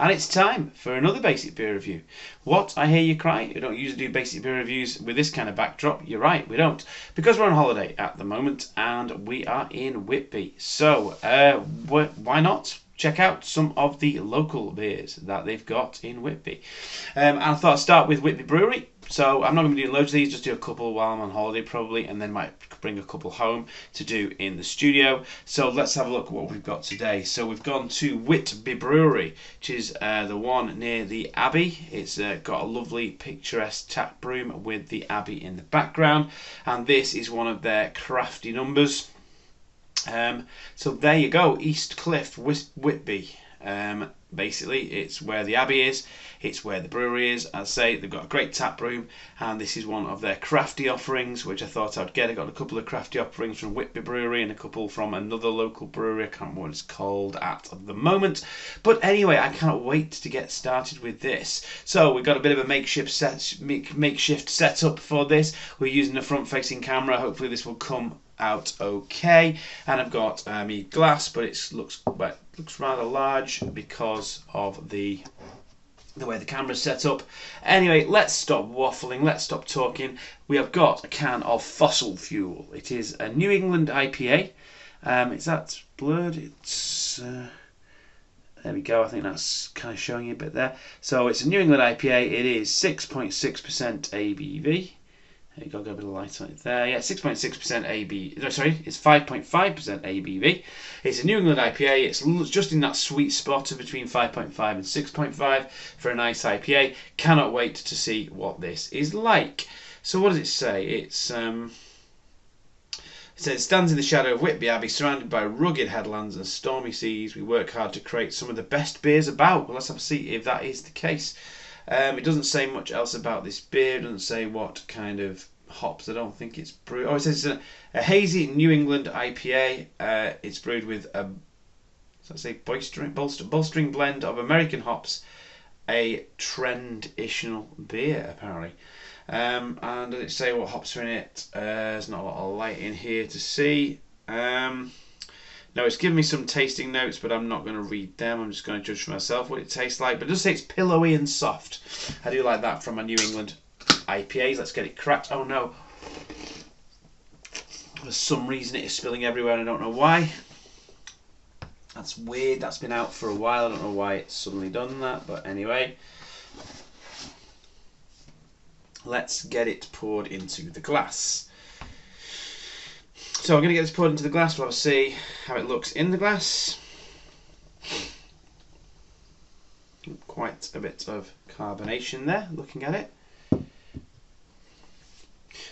and it's time for another basic beer review. What, I hear you cry? We don't usually do basic beer reviews with this kind of backdrop. You're right, we don't, because we're on holiday at the moment and we are in Whitby. So why not check out some of the local beers that they've got in Whitby? And I thought I'd start with Whitby Brewery. So I'm not going to be doing loads of these, just do a couple while I'm on holiday probably, and then might bring a couple home to do in the studio. So let's have a look at what we've got today. So we've gone to Whitby Brewery, which is the one near the Abbey. It's got a lovely picturesque tap room with the Abbey in the background, and this is one of their crafty numbers. So there you go, East Cliff, Whitby. Basically, it's where the Abbey is, it's where the brewery is. As I say, they've got a great tap room, and this is one of their crafty offerings, which I thought I'd get. I got a couple of crafty offerings from Whitby Brewery and a couple from another local brewery. I can't remember what it's called at the moment. But anyway, I cannot wait to get started with this. So we've got a bit of a makeshift setup for this. We're using a front-facing camera. Hopefully this will come out okay, and I've got me glass, but it looks rather large because of the way the camera's set up. Anyway, let's stop waffling, let's stop talking. We have got a can of Fossil Fuel. It is a New England IPA. Is that blurred? It's there we go. I think that's kind of showing you a bit there. So it's a New England IPA. It is 6.6% ABV. There you go, got a bit of light on it there. Yeah, 6.6% ABV. No, sorry, it's 5.5% ABV. It's a New England IPA. It's just in that sweet spot of between 5.5 and 6.5 for a nice IPA. Cannot wait to see what this is like. So what does it say? It says it stands in the shadow of Whitby Abbey, surrounded by rugged headlands and stormy seas. We work hard to create some of the best beers about. Well, let's have a see if that is the case. It doesn't say much else about this beer. It doesn't say what kind of hops. I don't think it's brewed. Oh, it says it's a hazy New England IPA. It's brewed with a, let's say, bolstering blend of American hops. A transitional beer, apparently. And does it say what hops are in it? There's not a lot of light in here to see. No, it's giving me some tasting notes, but I'm not going to read them. I'm just going to judge for myself what it tastes like. But it does say it's pillowy and soft. I do like that from my New England IPAs. Let's get it cracked. Oh no. For some reason it is spilling everywhere and I don't know why. That's weird. That's been out for a while. I don't know why it's suddenly done that. But anyway. Let's get it poured into the glass. So I'm going to get this poured into the glass. We'll have a see how it looks in the glass. Quite a bit of carbonation there, looking at it.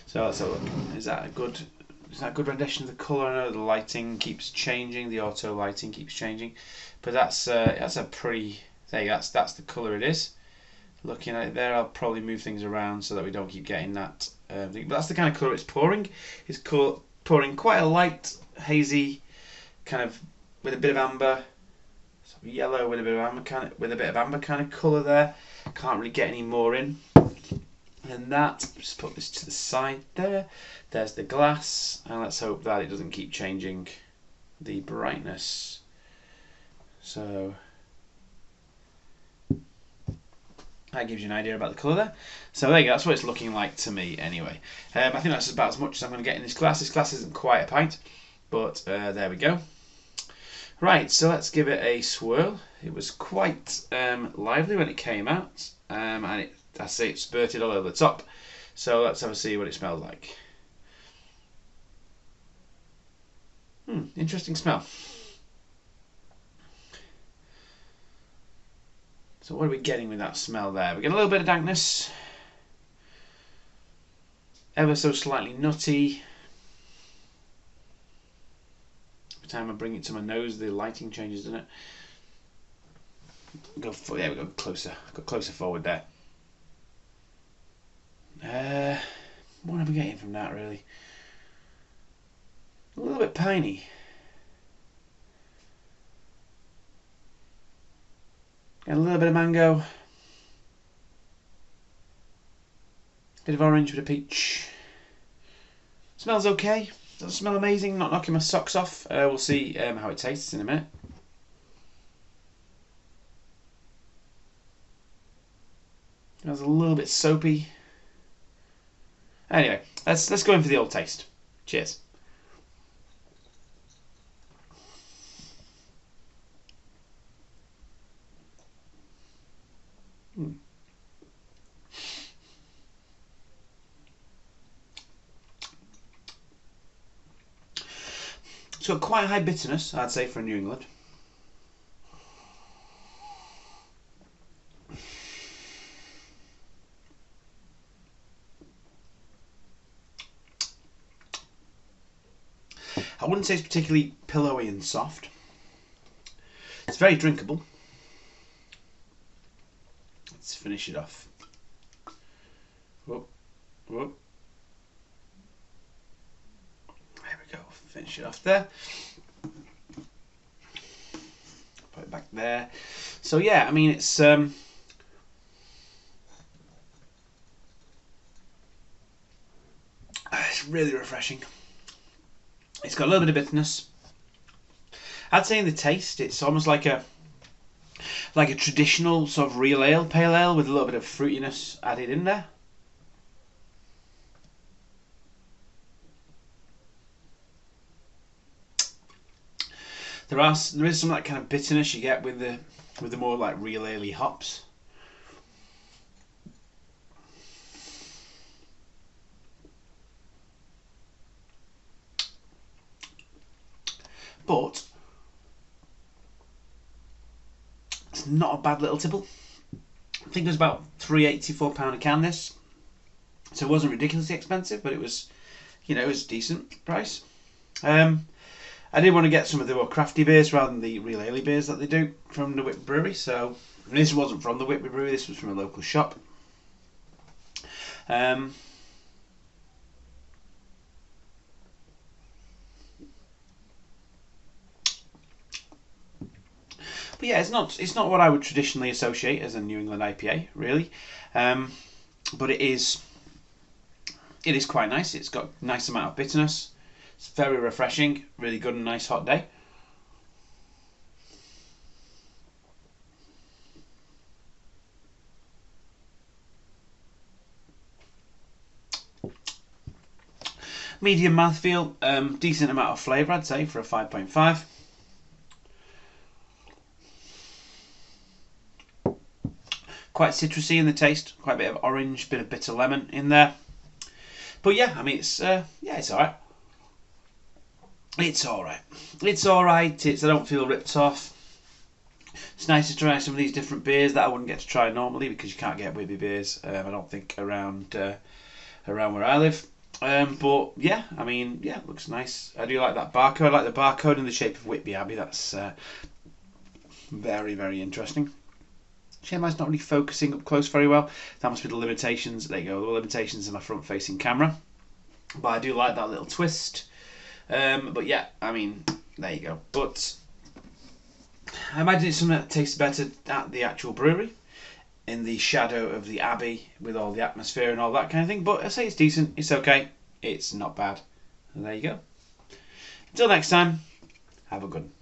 So let's have a look. Is that a good rendition of the colour? I know the lighting keeps changing, the auto lighting keeps changing, but that's a pretty. There you go, that's the colour it is. Looking at it there, I'll probably move things around so that we don't keep getting that thing. But that's the kind of colour it's pouring. It's pouring quite a light, hazy, kind of with a bit of amber, sort of yellow with a bit of amber kind of colour there. Can't really get any more in than that. Just put this to the side there. There's the glass, and let's hope that it doesn't keep changing the brightness. So that gives you an idea about the colour there. So there you go, that's what it's looking like to me anyway. I think that's about as much as I'm going to get in this glass. This glass isn't quite a pint, but there we go. Right, so let's give it a swirl. It was quite lively when it came out, and I say it spurted all over the top. So let's have a see what it smells like. Interesting smell. So what are we getting with that smell there? We get a little bit of dankness, ever so slightly nutty. Every time I bring it to my nose, the lighting changes, doesn't it? There we go, closer. Got closer forward there. What am I getting from that really? A little bit piney. Got a little bit of mango. Bit of orange, bit of peach. Smells okay. Doesn't smell amazing. Not knocking my socks off. We'll see how it tastes in a minute. Smells a little bit soapy. Anyway, let's go in for the old taste. Cheers. It's got quite high bitterness, I'd say, for New England. I wouldn't say it's particularly pillowy and soft. It's very drinkable. Let's finish it off. Whoop, whoop. There we go. Finish it off there. Put it back there. So yeah, I mean it's really refreshing. It's got a little bit of bitterness. I'd say in the taste, it's almost like a traditional sort of real ale, pale ale, with a little bit of fruitiness added in there. There is some of that kind of bitterness you get with the more like real ale-y hops. But it's not a bad little tipple. I think it was about £3.84 a can this, so it wasn't ridiculously expensive, but it was, you know, it was a decent price. I did want to get some of the more crafty beers rather than the real ale beers that they do from the Whitby Brewery. So this wasn't from the Whitby Brewery. This was from a local shop. But yeah, it's not what I would traditionally associate as a New England IPA, really. But it is quite nice. It's got a nice amount of bitterness. It's very refreshing, really good and nice hot day. Medium mouthfeel, decent amount of flavour, I'd say, for a 5.5. Quite citrusy in the taste, quite a bit of orange, bit of bitter lemon in there. But yeah, I mean, it's it's alright. It's alright. It's alright. I don't feel ripped off. It's nice to try some of these different beers that I wouldn't get to try normally because you can't get Whitby beers, I don't think, around where I live. But yeah, I mean, yeah, it looks nice. I do like that barcode. I like the barcode in the shape of Whitby Abbey. That's very, very interesting. Shame it's not really focusing up close very well. That must be the limitations. There you go, the limitations in my front-facing camera. But I do like that little twist. But yeah, I mean, there you go. But I imagine it's something that tastes better at the actual brewery, in the shadow of the Abbey, with all the atmosphere and all that kind of thing. But I say it's decent. It's okay. It's not bad. And there you go. Until next time, have a good one.